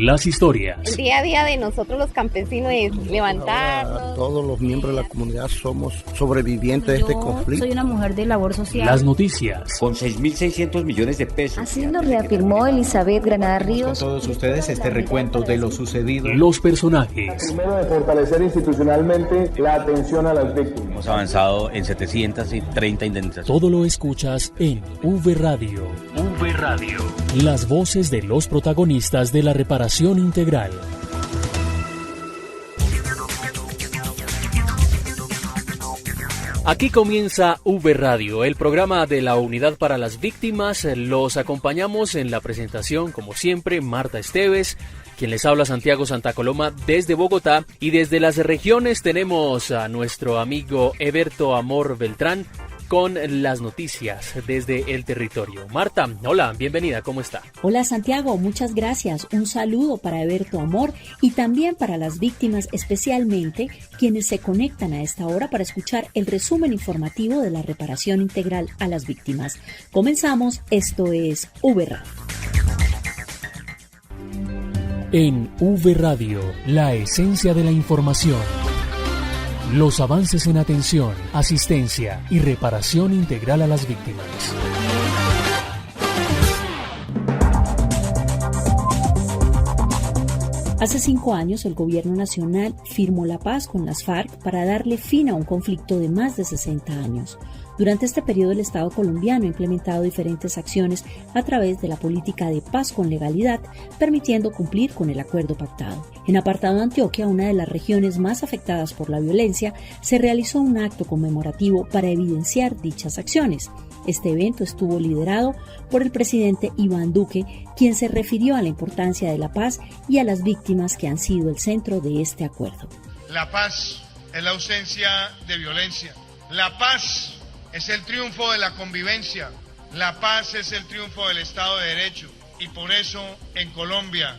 las historias. El día a día de nosotros los campesinos es levantarnos. Todos los miembros de la comunidad somos sobrevivientes de este conflicto. Soy una mujer de labor social. Las noticias. Con 6.600 millones de pesos. Así lo reafirmó Elizabeth Granada Ríos. Con todos ustedes este recuento de lo sucedido. Los personajes. Primero, de fortalecer institucionalmente la atención a las víctimas. Hemos avanzado en 730 indemnizaciones. Todo lo escuchas en V Radio. V Radio. Las voces de los protagonistas de la reparación integral. Aquí comienza V Radio, el programa de la Unidad para las Víctimas. Los acompañamos en la presentación, como siempre, Marta Esteves, quien les habla Santiago Santa Coloma desde Bogotá, y desde las regiones tenemos a nuestro amigo Eberto Amor Beltrán con las noticias desde el territorio. Marta, hola, bienvenida, ¿cómo está? Hola Santiago, muchas gracias. Un saludo para Eberto Amor y también para las víctimas, especialmente quienes se conectan a esta hora para escuchar el resumen informativo de la reparación integral a las víctimas. Comenzamos, esto es V Radio. En V Radio, la esencia de la información. Los avances en atención, asistencia y reparación integral a las víctimas. Hace 5 años, el Gobierno Nacional firmó la paz con las FARC para darle fin a un conflicto de más de 60 años. Durante este periodo, el Estado colombiano ha implementado diferentes acciones a través de la política de paz con legalidad, permitiendo cumplir con el acuerdo pactado. En Apartado Antioquia, una de las regiones más afectadas por la violencia, se realizó un acto conmemorativo para evidenciar dichas acciones. Este evento estuvo liderado por el presidente Iván Duque, quien se refirió a la importancia de la paz y a las víctimas que han sido el centro de este acuerdo. La paz es la ausencia de violencia. La paz es el triunfo de la convivencia. La paz es el triunfo del Estado de Derecho. Y por eso en Colombia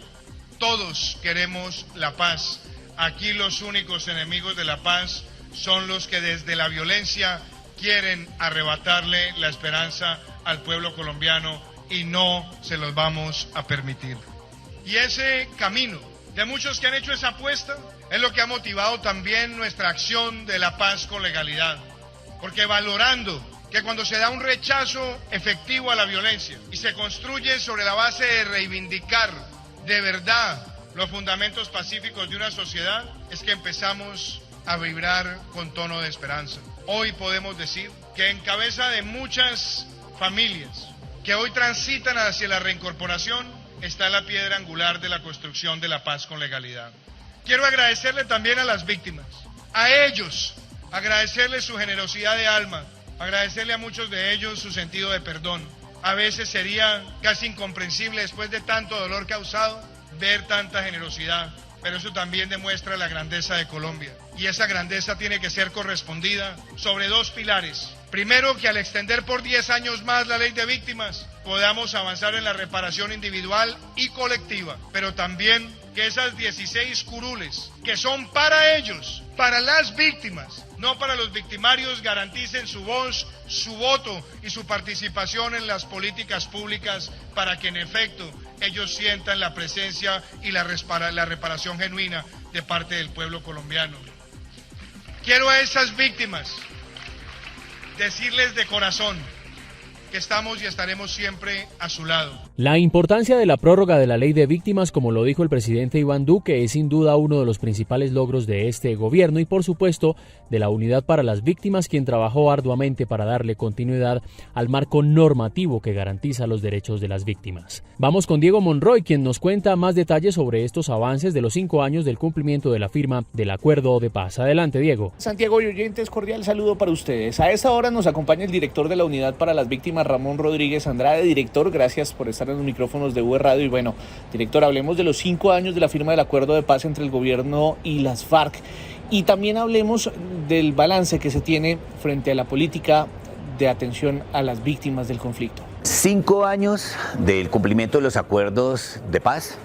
todos queremos la paz. Aquí los únicos enemigos de la paz son los que desde la violencia quieren arrebatarle la esperanza al pueblo colombiano, y no se los vamos a permitir. Y ese camino de muchos que han hecho esa apuesta es lo que ha motivado también nuestra acción de la paz con legalidad. Porque valorando que cuando se da un rechazo efectivo a la violencia y se construye sobre la base de reivindicar de verdad los fundamentos pacíficos de una sociedad, es que empezamos a vibrar con tono de esperanza. Hoy podemos decir que en cabeza de muchas familias que hoy transitan hacia la reincorporación está la piedra angular de la construcción de la paz con legalidad. Quiero agradecerle también a las víctimas, a ellos, agradecerles su generosidad de alma, agradecerle a muchos de ellos su sentido de perdón. A veces sería casi incomprensible, después de tanto dolor causado, ver tanta generosidad, pero eso también demuestra la grandeza de Colombia. Y esa grandeza tiene que ser correspondida sobre 2 pilares. Primero, que al extender por 10 años más la ley de víctimas, podamos avanzar en la reparación individual y colectiva, pero también que esas 16 curules, que son para ellos, para las víctimas, no para los victimarios, garanticen su voz, su voto y su participación en las políticas públicas para que en efecto ellos sientan la presencia y la reparación genuina de parte del pueblo colombiano. Quiero a esas víctimas decirles de corazón que estamos y estaremos siempre a su lado. La importancia de la prórroga de la ley de víctimas, como lo dijo el presidente Iván Duque, es sin duda uno de los principales logros de este gobierno y, por supuesto, de la Unidad para las Víctimas, quien trabajó arduamente para darle continuidad al marco normativo que garantiza los derechos de las víctimas. Vamos con Diego Monroy, quien nos cuenta más detalles sobre estos avances de los 5 años del cumplimiento de la firma del Acuerdo de Paz. Adelante, Diego. Santiago y oyentes, cordial saludo para ustedes. A esta hora nos acompaña el director de la Unidad para las Víctimas, Ramón Rodríguez Andrade. Director, gracias por estar en los micrófonos de V Radio. Y bueno, director, hablemos de los 5 años de la firma del Acuerdo de Paz entre el gobierno y las FARC. Y también hablemos del balance que se tiene frente a la política de atención a las víctimas del conflicto. 5 años del cumplimiento de los acuerdos de paz.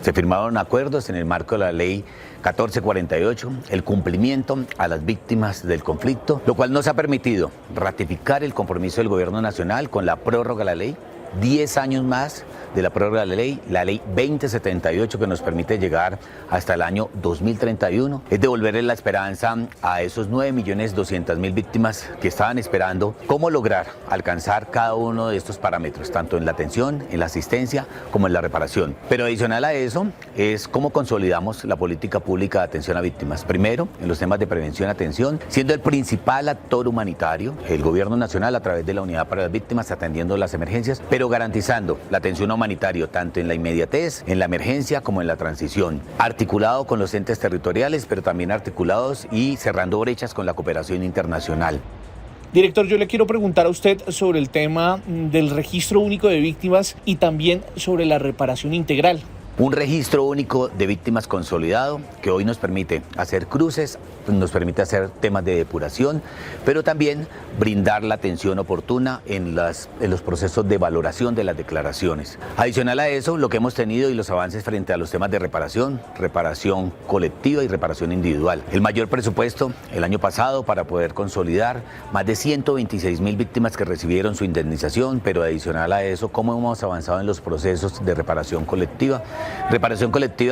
Se firmaron acuerdos en el marco de la ley 1448, el cumplimiento a las víctimas del conflicto, lo cual nos ha permitido ratificar el compromiso del Gobierno Nacional con la prórroga de la ley 10 años más de la prórroga de la ley 2078, que nos permite llegar hasta el año 2031, es devolverle la esperanza a esos 9.200.000 víctimas que estaban esperando cómo lograr alcanzar cada uno de estos parámetros, tanto en la atención, en la asistencia, como en la reparación. Pero adicional a eso es cómo consolidamos la política pública de atención a víctimas. Primero, en los temas de prevención y atención, siendo el principal actor humanitario, el Gobierno Nacional a través de la Unidad para las Víctimas, atendiendo las emergencias, pero garantizando la atención humanitaria tanto en la inmediatez, en la emergencia como en la transición, articulado con los entes territoriales, pero también articulados y cerrando brechas con la cooperación internacional. Director, yo le quiero preguntar a usted sobre el tema del registro único de víctimas y también sobre la reparación integral. Un registro único de víctimas consolidado que hoy nos permite hacer cruces, nos permite hacer temas de depuración, pero también brindar la atención oportuna en los procesos de valoración de las declaraciones. Adicional a eso, lo que hemos tenido y los avances frente a los temas de reparación colectiva y reparación individual. El mayor presupuesto el año pasado para poder consolidar más de 126.000 víctimas que recibieron su indemnización, pero adicional a eso, cómo hemos avanzado en los procesos de reparación colectiva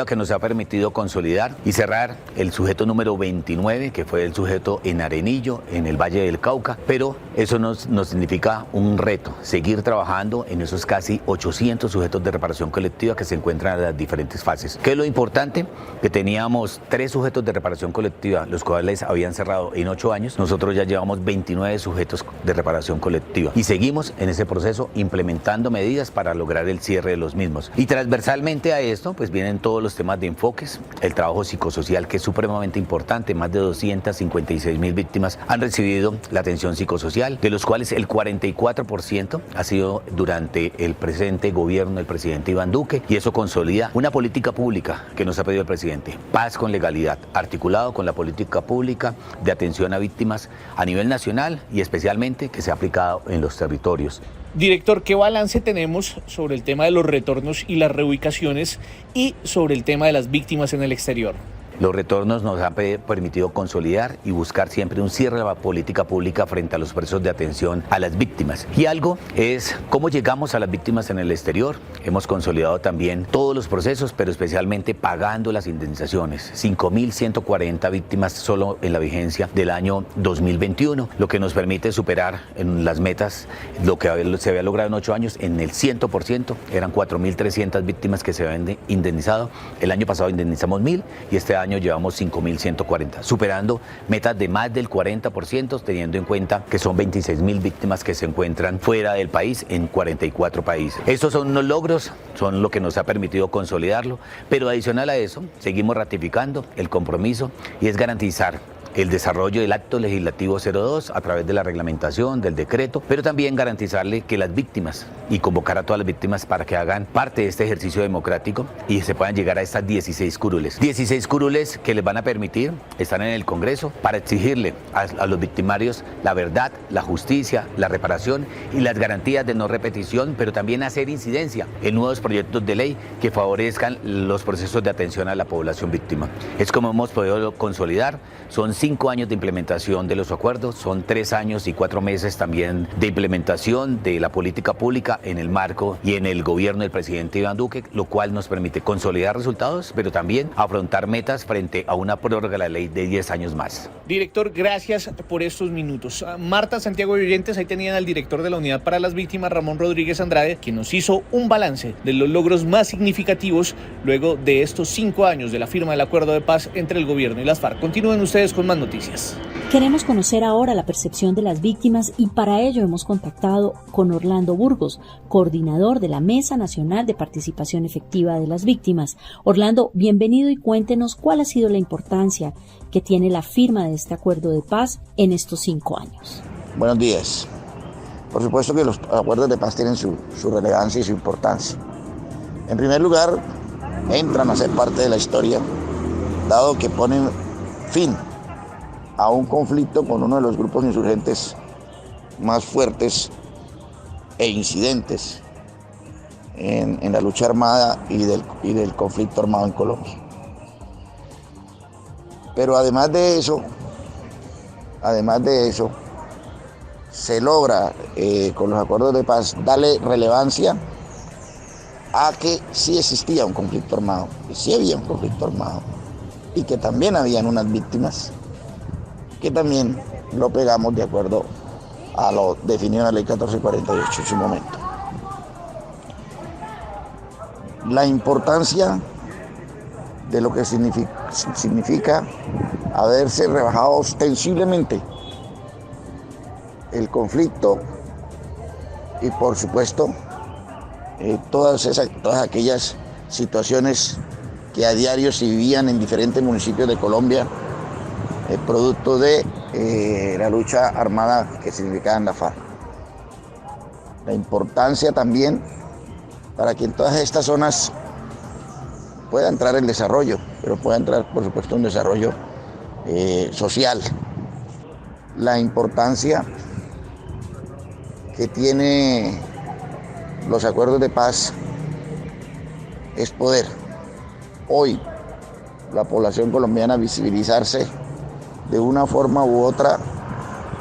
que nos ha permitido consolidar y cerrar el sujeto número 29, que fue el sujeto en Arenillo, en el Valle del Cauca, pero eso nos significa un reto, seguir trabajando en esos casi 800 sujetos de reparación colectiva que se encuentran en las diferentes fases. ¿Qué es lo importante? Que teníamos 3 sujetos de reparación colectiva, los cuales habían cerrado en 8 años, nosotros ya llevamos 29 sujetos de reparación colectiva y seguimos en ese proceso implementando medidas para lograr el cierre de los mismos. Y transversalmente a esto, pues vienen todos los temas de enfoques, el trabajo psicosocial, que es supremamente importante. Más de 256.000 víctimas han recibido la atención psicosocial, de los cuales el 44% ha sido durante el presente gobierno del presidente Iván Duque, y eso consolida una política pública que nos ha pedido el presidente: paz con legalidad, articulado con la política pública de atención a víctimas a nivel nacional y especialmente que se ha aplicado en los territorios. Director, ¿qué balance tenemos sobre el tema de los retornos y las reubicaciones y sobre el tema de las víctimas en el exterior? Los retornos nos han permitido consolidar y buscar siempre un cierre de la política pública frente a los procesos de atención a las víctimas. Y algo es cómo llegamos a las víctimas en el exterior. Hemos consolidado también todos los procesos, pero especialmente pagando las indemnizaciones. 5.140 víctimas solo en la vigencia del año 2021, lo que nos permite superar en las metas lo que se había logrado en 8 años en el 100%. Eran 4.300 víctimas que se habían indemnizado. El año pasado indemnizamos 1.000 y este año llevamos 5.140, superando metas de más del 40%, teniendo en cuenta que son 26.000 víctimas que se encuentran fuera del país en 44 países. Estos son unos logros, son lo que nos ha permitido consolidarlo, pero adicional a eso, seguimos ratificando el compromiso y es garantizar el desarrollo del acto legislativo 02 a través de la reglamentación, del decreto, pero también garantizarle que las víctimas y convocar a todas las víctimas para que hagan parte de este ejercicio democrático y se puedan llegar a estas 16 curules. 16 curules que les van a permitir estar en el Congreso para exigirle a los victimarios la verdad, la justicia, la reparación y las garantías de no repetición, pero también hacer incidencia en nuevos proyectos de ley que favorezcan los procesos de atención a la población víctima. Es como hemos podido consolidar. Son 5 años de implementación de los acuerdos, son 3 años y 4 meses también de implementación de la política pública en el marco y en el gobierno del presidente Iván Duque, lo cual nos permite consolidar resultados, pero también afrontar metas frente a una prórroga de la ley de 10 años más. Director, gracias por estos minutos. Marta, Santiago y oyentes, ahí tenían al director de la Unidad para las Víctimas, Ramón Rodríguez Andrade, quien nos hizo un balance de los logros más significativos luego de estos 5 años de la firma del acuerdo de paz entre el gobierno y las FARC. Continúen ustedes con más noticias. Queremos conocer ahora la percepción de las víctimas y para ello hemos contactado con Orlando Burgos, coordinador de la Mesa Nacional de Participación Efectiva de las Víctimas. Orlando, bienvenido y cuéntenos cuál ha sido la importancia que tiene la firma de este acuerdo de paz en estos 5 años. Buenos días. Por supuesto que los acuerdos de paz tienen su relevancia y su importancia. En primer lugar, entran a ser parte de la historia, dado que ponen fin a un conflicto con uno de los grupos insurgentes más fuertes e incidentes en la lucha armada y del conflicto armado en Colombia. Pero además de eso, se logra con los acuerdos de paz darle relevancia a que sí existía un conflicto armado, que sí había un conflicto armado y que también habían unas víctimas, que también lo pegamos de acuerdo a lo definido en la ley 1448 en su momento. La importancia de lo que significa haberse rebajado ostensiblemente el conflicto y por supuesto todas aquellas situaciones que a diario se vivían en diferentes municipios de Colombia, producto de la lucha armada que significaban la FARC. La importancia también para que en todas estas zonas pueda entrar el desarrollo, pero pueda entrar, por supuesto, un desarrollo social. La importancia que tiene los acuerdos de paz es poder hoy la población colombiana visibilizarse de una forma u otra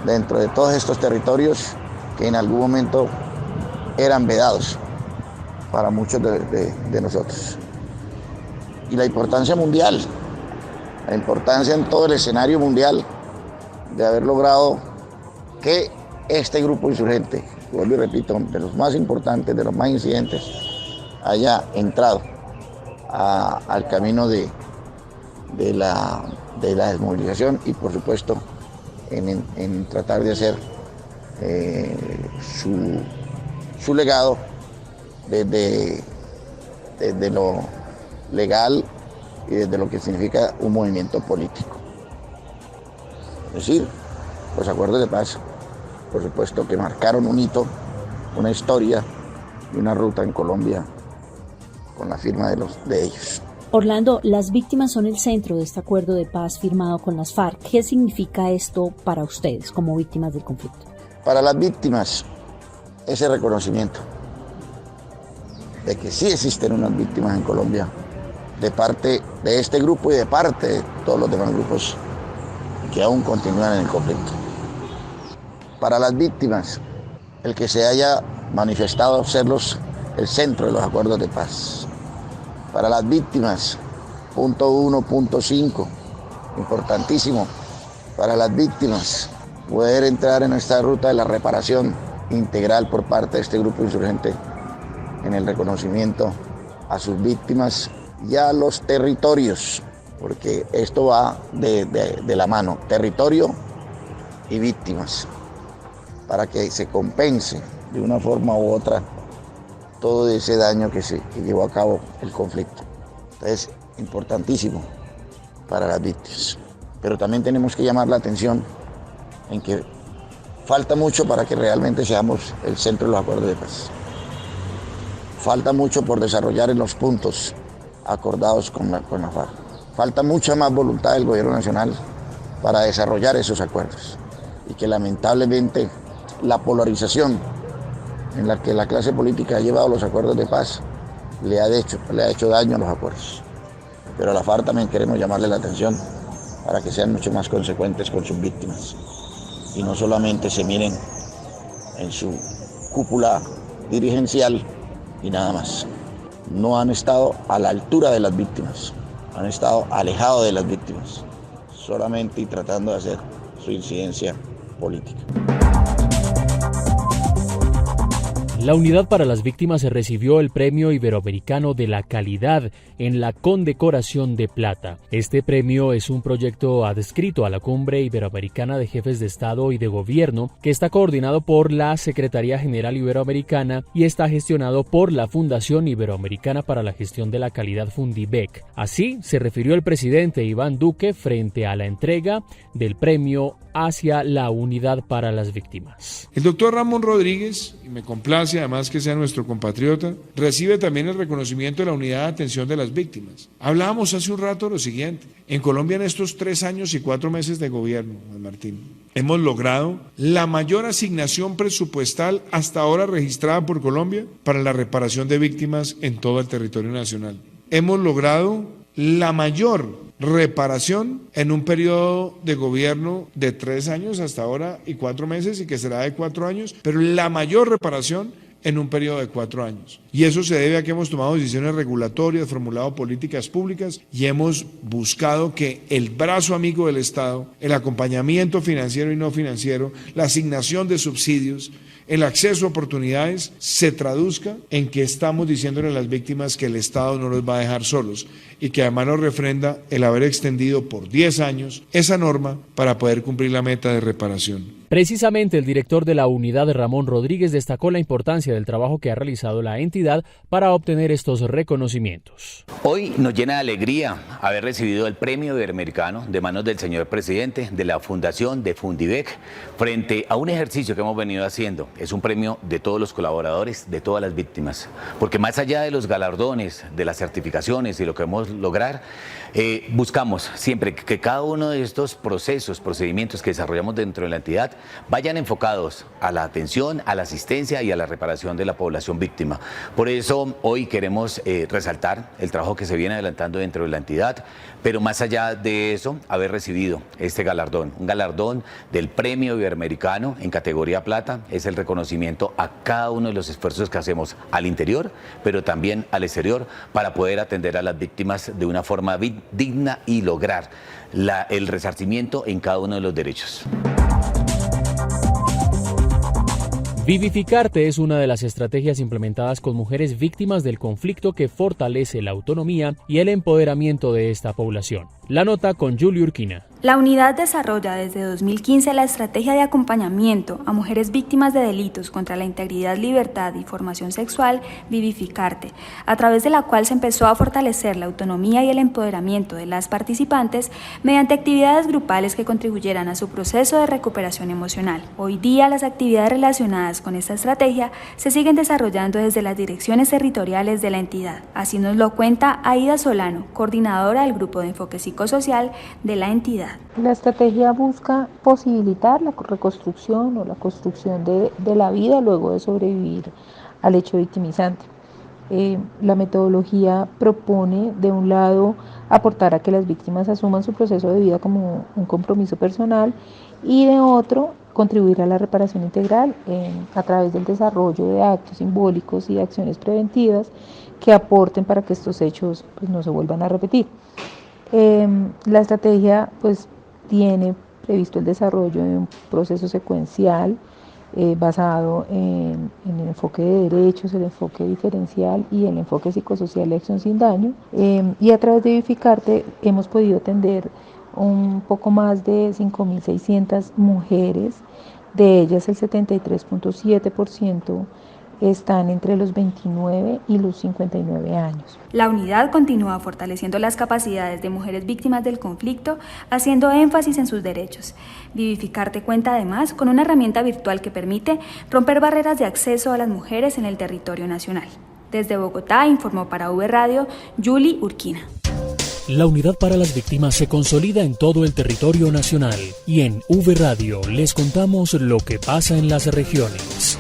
dentro de todos estos territorios que en algún momento eran vedados para muchos de nosotros. Y la importancia mundial, la importancia en todo el escenario mundial de haber logrado que este grupo insurgente, vuelvo y repito, de los más importantes, de los más incidentes, haya entrado al camino de la desmovilización y por supuesto en tratar de hacer su legado desde lo legal y desde lo que significa un movimiento político. Es decir, los acuerdos de paz, por supuesto que marcaron un hito, una historia y una ruta en Colombia con la firma de ellos. Orlando, las víctimas son el centro de este acuerdo de paz firmado con las FARC. ¿Qué significa esto para ustedes como víctimas del conflicto? Para las víctimas, ese reconocimiento de que sí existen unas víctimas en Colombia, de parte de este grupo y de parte de todos los demás grupos que aún continúan en el conflicto. Para las víctimas, el que se haya manifestado serlos el centro de los acuerdos de paz. Para las víctimas, punto 1, punto 5, importantísimo. Para las víctimas, poder entrar en esta ruta de la reparación integral por parte de este grupo insurgente en el reconocimiento a sus víctimas y a los territorios, porque esto va de la mano, territorio y víctimas, para que se compense de una forma u otra todo ese daño que llevó a cabo el conflicto. Entonces, importantísimo para las víctimas. Pero también tenemos que llamar la atención en que falta mucho para que realmente seamos el centro de los acuerdos de paz. Falta mucho por desarrollar en los puntos acordados con la FARC. Falta mucha más voluntad del gobierno nacional para desarrollar esos acuerdos. Y que lamentablemente la polarización en la que la clase política ha llevado los acuerdos de paz le ha hecho daño a los acuerdos. Pero a la FARC también queremos llamarle la atención para que sean mucho más consecuentes con sus víctimas y no solamente se miren en su cúpula dirigencial y nada más. No han estado a la altura de las víctimas, han estado alejados de las víctimas, solamente y tratando de hacer su incidencia política. La Unidad para las Víctimas recibió el Premio Iberoamericano de la Calidad en la Condecoración de Plata. Este premio es un proyecto adscrito a la Cumbre Iberoamericana de Jefes de Estado y de Gobierno que está coordinado por la Secretaría General Iberoamericana y está gestionado por la Fundación Iberoamericana para la Gestión de la Calidad Fundibec. Así se refirió el presidente Iván Duque frente a la entrega del premio hacia la Unidad para las Víctimas. El doctor Ramón Rodríguez, y me complace además que sea nuestro compatriota, recibe también el reconocimiento de la Unidad de Atención de las Víctimas. Hablábamos hace un rato de lo siguiente: en Colombia en estos 3 años y 4 meses de gobierno, Juan Martín, hemos logrado la mayor asignación presupuestal hasta ahora registrada por Colombia para la reparación de víctimas en todo el territorio nacional. Hemos logrado la mayor reparación en un periodo de gobierno de 3 años hasta ahora y 4 meses y que será de 4 años, pero la mayor reparación en un periodo de 4 años. Y eso se debe a que hemos tomado decisiones regulatorias, formulado políticas públicas y hemos buscado que el brazo amigo del Estado, el acompañamiento financiero y no financiero, la asignación de subsidios, el acceso a oportunidades se traduzca en que estamos diciéndole a las víctimas que el Estado no los va a dejar solos y que además nos refrenda el haber extendido por 10 años esa norma para poder cumplir la meta de reparación. Precisamente el director de la unidad, Ramón Rodríguez, destacó la importancia del trabajo que ha realizado la entidad para obtener estos reconocimientos. Hoy nos llena de alegría haber recibido el premio iberoamericano de manos del señor presidente de la Fundación de Fundivec frente a un ejercicio que hemos venido haciendo. Es un premio de todos los colaboradores, de todas las víctimas, porque más allá de los galardones, de las certificaciones y lo que hemos lograr, buscamos siempre que cada uno de estos procedimientos que desarrollamos dentro de la entidad vayan enfocados a la atención, a la asistencia y a la reparación de la población víctima. Por eso hoy queremos resaltar el trabajo que se viene adelantando dentro de la entidad, pero más allá de eso, haber recibido este galardón, un galardón del Premio Iberoamericano en categoría plata, es el reconocimiento a cada uno de los esfuerzos que hacemos al interior, pero también al exterior, para poder atender a las víctimas de una forma digna y lograr el resarcimiento en cada uno de los derechos. Vivificarte es una de las estrategias implementadas con mujeres víctimas del conflicto que fortalece la autonomía y el empoderamiento de esta población. La nota con Julie Urquina. La unidad desarrolla desde 2015 la estrategia de acompañamiento a mujeres víctimas de delitos contra la integridad, libertad y formación sexual Vivificarte, a través de la cual se empezó a fortalecer la autonomía y el empoderamiento de las participantes mediante actividades grupales que contribuyeran a su proceso de recuperación emocional. Hoy día las actividades relacionadas con esta estrategia se siguen desarrollando desde las direcciones territoriales de la entidad. Así nos lo cuenta Aida Solano, coordinadora del Grupo de Enfoque Psicosocial de la entidad. La estrategia busca posibilitar la reconstrucción o la construcción de la vida luego de sobrevivir al hecho victimizante. La metodología propone, de un lado, aportar a que las víctimas asuman su proceso de vida como un compromiso personal y de otro, contribuir a la reparación integral a través del desarrollo de actos simbólicos y de acciones preventivas que aporten para que estos hechos no se vuelvan a repetir. La estrategia tiene previsto el desarrollo de un proceso secuencial basado en el enfoque de derechos, el enfoque diferencial y el enfoque psicosocial de acción sin daño. Y a través de Vivificarte hemos podido atender un poco más de 5.600 mujeres, de ellas el 73.7% están entre los 29 y los 59 años. La unidad continúa fortaleciendo las capacidades de mujeres víctimas del conflicto, haciendo énfasis en sus derechos. Vivificarte cuenta además con una herramienta virtual que permite romper barreras de acceso a las mujeres en el territorio nacional. Desde Bogotá informó para V Radio Julie Urquina. La unidad para las víctimas se consolida en todo el territorio nacional y en V Radio les contamos lo que pasa en las regiones.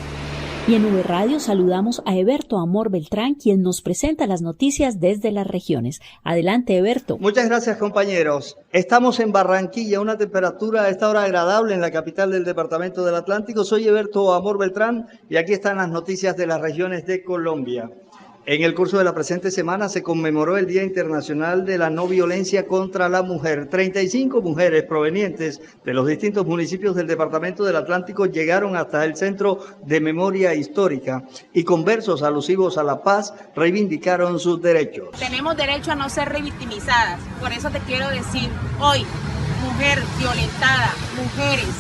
Y en V Radio saludamos a Eberto Amor Beltrán, quien nos presenta las noticias desde las regiones. Adelante, Eberto. Muchas gracias, compañeros. Estamos en Barranquilla, una temperatura a esta hora agradable en la capital del departamento del Atlántico. Soy Eberto Amor Beltrán y aquí están las noticias de las regiones de Colombia. En el curso de la presente semana se conmemoró el Día Internacional de la No Violencia contra la Mujer. 35 mujeres provenientes de los distintos municipios del Departamento del Atlántico llegaron hasta el Centro de Memoria Histórica y con versos alusivos a la paz reivindicaron sus derechos. Tenemos derecho a no ser revictimizadas. Por eso te quiero decir hoy, mujer violentada, mujeres,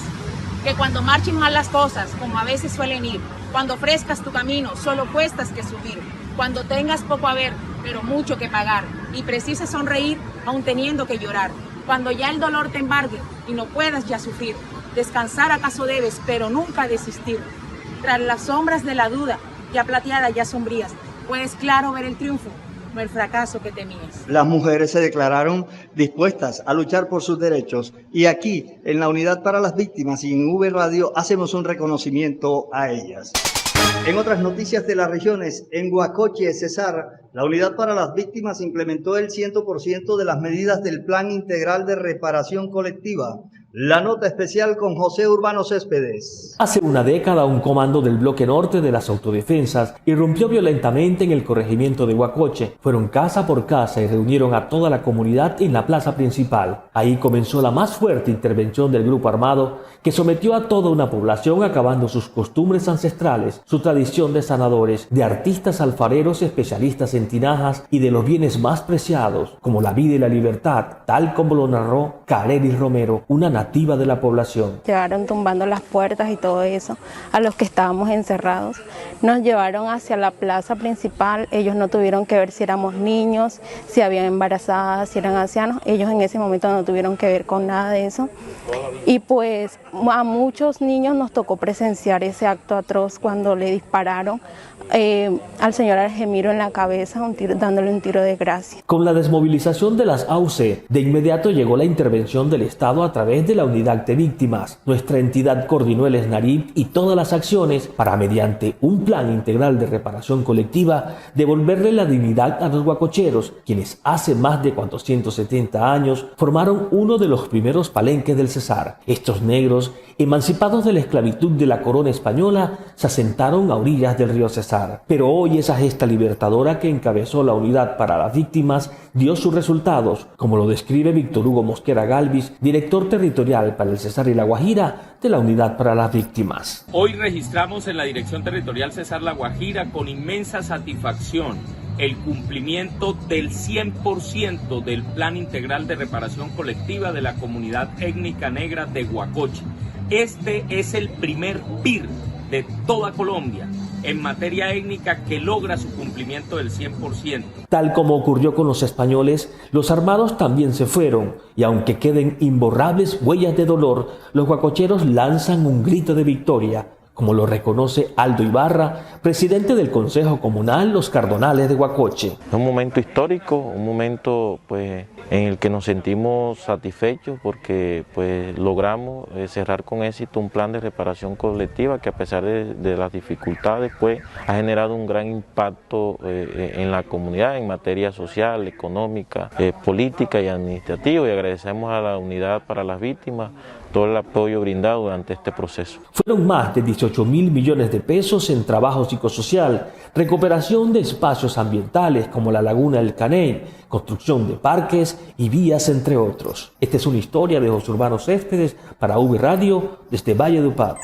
que cuando marchen mal las cosas, como a veces suelen ir, cuando ofrezcas tu camino, solo cuestas que subir. Cuando tengas poco a ver, pero mucho que pagar, y precises sonreír, aún teniendo que llorar. Cuando ya el dolor te embargue y no puedas ya sufrir, descansar acaso debes, pero nunca desistir. Tras las sombras de la duda, ya plateadas, ya sombrías, puedes claro ver el triunfo, no el fracaso que temías. Las mujeres se declararon dispuestas a luchar por sus derechos y aquí, en la Unidad para las Víctimas y en V Radio, hacemos un reconocimiento a ellas. En otras noticias de las regiones, en Guacoche, Cesar, La Unidad para las Víctimas implementó el 100% de las medidas del Plan Integral de Reparación Colectiva. La nota especial con José Urbano Céspedes. Hace una década, un comando del bloque norte de las autodefensas irrumpió violentamente en el corregimiento de Huacoche. Fueron casa por casa y reunieron a toda la comunidad en la plaza principal. Ahí comenzó la más fuerte intervención del grupo armado, que sometió a toda una población acabando sus costumbres ancestrales, su tradición de sanadores, de artistas alfareros especialistas en tinajas y de los bienes más preciados, como la vida y la libertad, tal como lo narró Careri Romero, una nativa de la población. Llegaron tumbando las puertas y todo eso, a los que estábamos encerrados. Nos llevaron hacia la plaza principal, ellos no tuvieron que ver si éramos niños, si habían embarazadas, si eran ancianos, ellos en ese momento no tuvieron que ver con nada de eso. Y pues a muchos niños nos tocó presenciar ese acto atroz cuando le dispararon al señor Argemiro en la cabeza, dándole un tiro de gracia. Con la desmovilización de las AUC, de inmediato llegó la intervención del Estado a través de la Unidad de Víctimas. Nuestra entidad coordinó el SNARIP y todas las acciones para, mediante un plan integral de reparación colectiva, devolverle la dignidad a los huacocheros, quienes hace más de 470 años formaron uno de los primeros palenques del Cesar. Estos negros, emancipados de la esclavitud de la corona española, se asentaron a orillas del río Cesar. Pero hoy esa gesta libertadora que encabezó la Unidad para las Víctimas dio sus resultados, como lo describe Víctor Hugo Mosquera Galvis, director territorial para el Cesar y la Guajira de la Unidad para las Víctimas. Hoy registramos en la Dirección Territorial Cesar La Guajira con inmensa satisfacción el cumplimiento del 100% del Plan Integral de Reparación Colectiva de la Comunidad Étnica Negra de Huacoche. Este es el primer PIR de toda Colombia en materia étnica que logra su cumplimiento del 100%. Tal como ocurrió con los españoles, los armados también se fueron, y aunque queden imborrables huellas de dolor, los huacocheros lanzan un grito de victoria, como lo reconoce Aldo Ibarra, presidente del Consejo Comunal Los Cardonales de Huacoche. Es un momento histórico, un momento pues en el que nos sentimos satisfechos porque pues logramos cerrar con éxito un plan de reparación colectiva que, a pesar de las dificultades, pues ha generado un gran impacto en la comunidad en materia social, económica, política y administrativa, y agradecemos a la Unidad para las Víctimas todo el apoyo brindado durante este proceso. Fueron más de 18.000 millones de pesos en trabajo psicosocial, recuperación de espacios ambientales como la Laguna del Caney, construcción de parques y vías, entre otros. Esta es una historia de José Urbano Céspedes para V Radio desde Valledupar.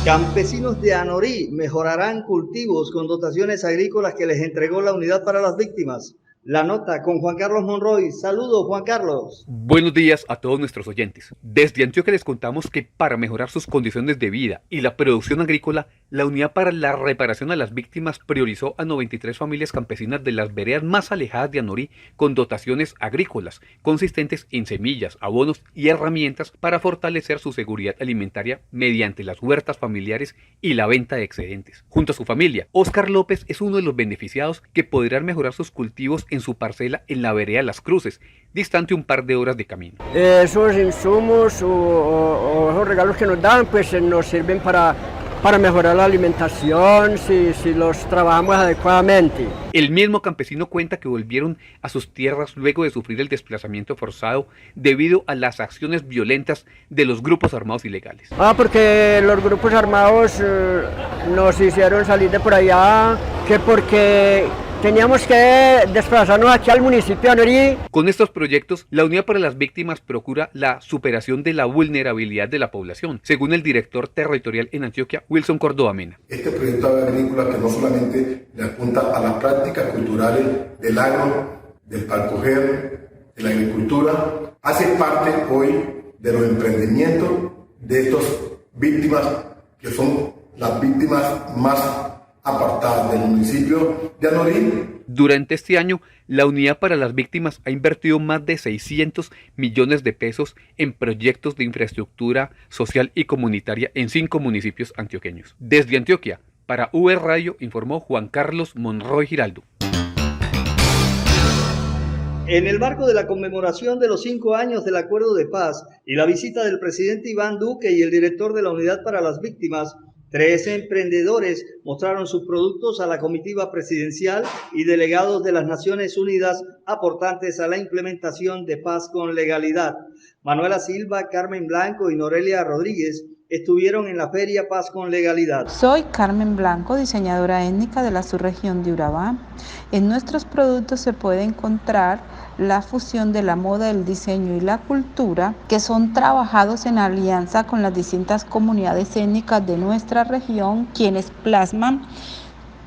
Campesinos de Anorí mejorarán cultivos con dotaciones agrícolas que les entregó la Unidad para las Víctimas. La nota con Juan Carlos Monroy. Saludos, Juan Carlos. Buenos días a todos nuestros oyentes. Desde Antioquia les contamos que para mejorar sus condiciones de vida y la producción agrícola, la Unidad para la Reparación a las Víctimas priorizó a 93 familias campesinas de las veredas más alejadas de Anorí con dotaciones agrícolas, consistentes en semillas, abonos y herramientas para fortalecer su seguridad alimentaria mediante las huertas familiares y la venta de excedentes. Junto a su familia, Óscar López es uno de los beneficiados que podrán mejorar sus cultivos en su parcela en la vereda Las Cruces, distante un par de horas de camino. Esos insumos o esos regalos que nos dan pues nos sirven para mejorar la alimentación si los trabajamos adecuadamente. El mismo campesino cuenta que volvieron a sus tierras luego de sufrir el desplazamiento forzado debido a las acciones violentas de los grupos armados ilegales. Porque los grupos armados nos hicieron salir de por allá, que porque teníamos que desplazarnos aquí al municipio de Anorí. Con estos proyectos, la Unidad para las Víctimas procura la superación de la vulnerabilidad de la población, según el director territorial en Antioquia, Wilson Córdoba Mena. Este proyecto agrícola que no solamente le apunta a las prácticas culturales del agro, del palcoger, de la agricultura, hace parte hoy de los emprendimientos de estas víctimas, que son las víctimas más apartadas del municipio de Anorí. Durante este año, la Unidad para las Víctimas ha invertido más de 600 millones de pesos en proyectos de infraestructura social y comunitaria en 5 municipios antioqueños. Desde Antioquia, para V Radio, informó Juan Carlos Monroy Giraldo. En el marco de la conmemoración de los 5 años del Acuerdo de Paz y la visita del presidente Iván Duque y el director de la Unidad para las Víctimas, 3 emprendedores mostraron sus productos a la comitiva presidencial y delegados de las Naciones Unidas aportantes a la implementación de paz con legalidad. Manuela Silva, Carmen Blanco y Norelia Rodríguez estuvieron en la Feria Paz con Legalidad. Soy Carmen Blanco, diseñadora étnica de la subregión de Urabá. En nuestros productos se puede encontrar la fusión de la moda, el diseño y la cultura, que son trabajados en alianza con las distintas comunidades étnicas de nuestra región, quienes plasman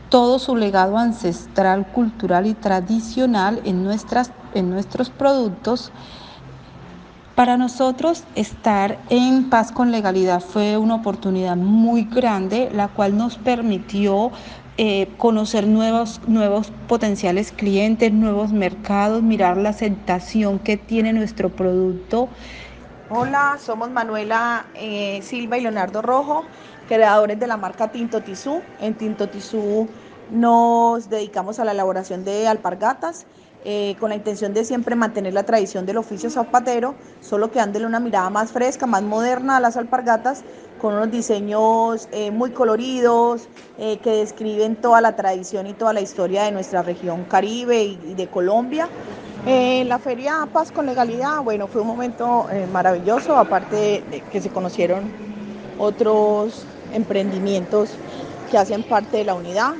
todo su legado ancestral, cultural y tradicional en nuestros productos. Para nosotros estar en Paz con Legalidad fue una oportunidad muy grande, la cual nos permitió conocer nuevos potenciales clientes, nuevos mercados, mirar la aceptación que tiene nuestro producto. Hola, somos Manuela Silva y Leonardo Rojo, creadores de la marca Tinto Tizú. En Tinto Tizú nos dedicamos a la elaboración de alpargatas, con la intención de siempre mantener la tradición del oficio zapatero, solo que dándole una mirada más fresca, más moderna a las alpargatas, con unos diseños muy coloridos, que describen toda la tradición y toda la historia de nuestra región Caribe y de Colombia. La Feria Paz con Legalidad, bueno, fue un momento maravilloso, aparte de que se conocieron otros emprendimientos que hacen parte de la unidad.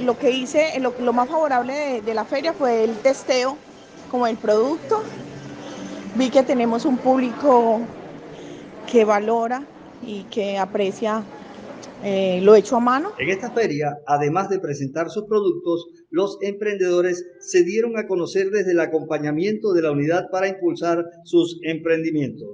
Lo que hice, lo más favorable de la feria fue el testeo como el producto. Vi que tenemos un público que valora y que aprecia lo hecho a mano. En esta feria, además de presentar sus productos, los emprendedores se dieron a conocer desde el acompañamiento de la unidad para impulsar sus emprendimientos.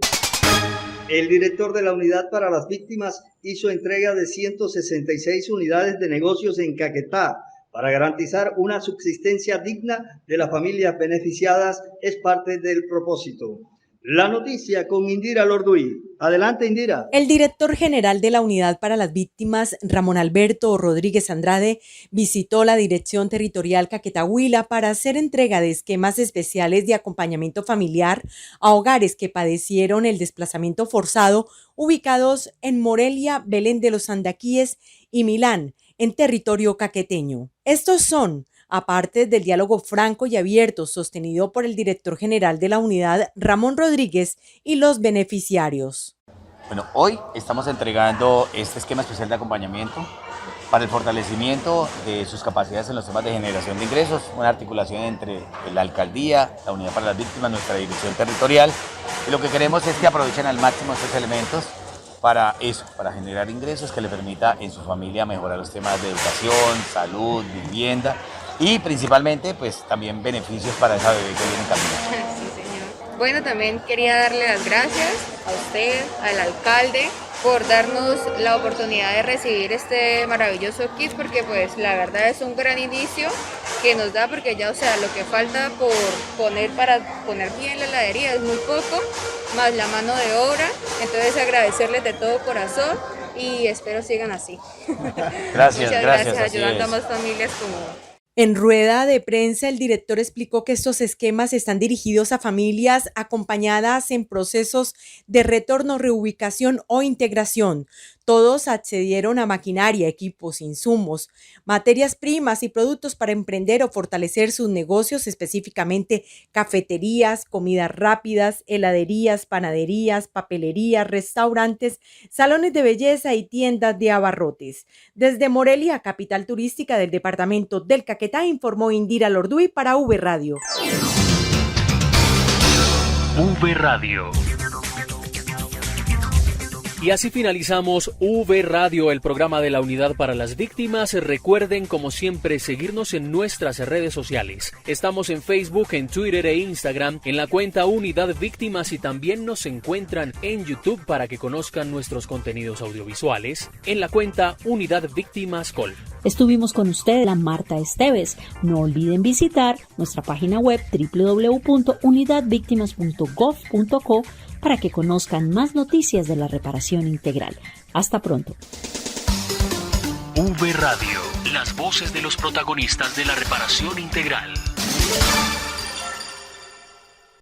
El director de la Unidad para las Víctimas hizo entrega de 166 unidades de negocios en Caquetá para garantizar una subsistencia digna de las familias beneficiadas. Es parte del propósito. La noticia con Indira Lorduy. Adelante, Indira. El director general de la Unidad para las Víctimas, Ramón Alberto Rodríguez Andrade, visitó la Dirección Territorial Caquetá-Huila para hacer entrega de esquemas especiales de acompañamiento familiar a hogares que padecieron el desplazamiento forzado ubicados en Morelia, Belén de los Andaquíes y Milán, en territorio caqueteño. Estos son, aparte del diálogo franco y abierto sostenido por el director general de la unidad, Ramón Rodríguez, y los beneficiarios. Bueno, hoy estamos entregando este esquema especial de acompañamiento para el fortalecimiento de sus capacidades en los temas de generación de ingresos, una articulación entre la alcaldía, la unidad para las víctimas, nuestra dirección territorial, y lo que queremos es que aprovechen al máximo estos elementos para eso, para generar ingresos que le permita en su familia mejorar los temas de educación, salud, vivienda, y principalmente pues también beneficios para esa bebé que viene en camino. Sí, señor. Bueno, también quería darle las gracias a usted, al alcalde, por darnos la oportunidad de recibir este maravilloso kit, porque pues la verdad es un gran inicio que nos da, porque ya, o sea, lo que falta por poner para poner bien la heladería es muy poco, más la mano de obra. Entonces agradecerles de todo corazón y espero sigan así. Gracias, Muchas gracias ayudando a más familias como... En rueda de prensa, el director explicó que estos esquemas están dirigidos a familias acompañadas en procesos de retorno, reubicación o integración. Todos accedieron a maquinaria, equipos, insumos, materias primas y productos para emprender o fortalecer sus negocios, específicamente cafeterías, comidas rápidas, heladerías, panaderías, papelerías, restaurantes, salones de belleza y tiendas de abarrotes. Desde Morelia, capital turística del departamento del Caquetá, informó Indira Lorduy para V Radio. V Radio. Y así finalizamos V Radio, el programa de la Unidad para las Víctimas. Recuerden, como siempre, seguirnos en nuestras redes sociales. Estamos en Facebook, en Twitter e Instagram, en la cuenta Unidad Víctimas, y también nos encuentran en YouTube para que conozcan nuestros contenidos audiovisuales en la cuenta Unidad Víctimas Col. Estuvimos con usted, la Marta Esteves. No olviden visitar nuestra página web www.unidadvictimas.gov.co para que conozcan más noticias de la reparación integral. Hasta pronto. V Radio, las voces de los protagonistas de la reparación integral.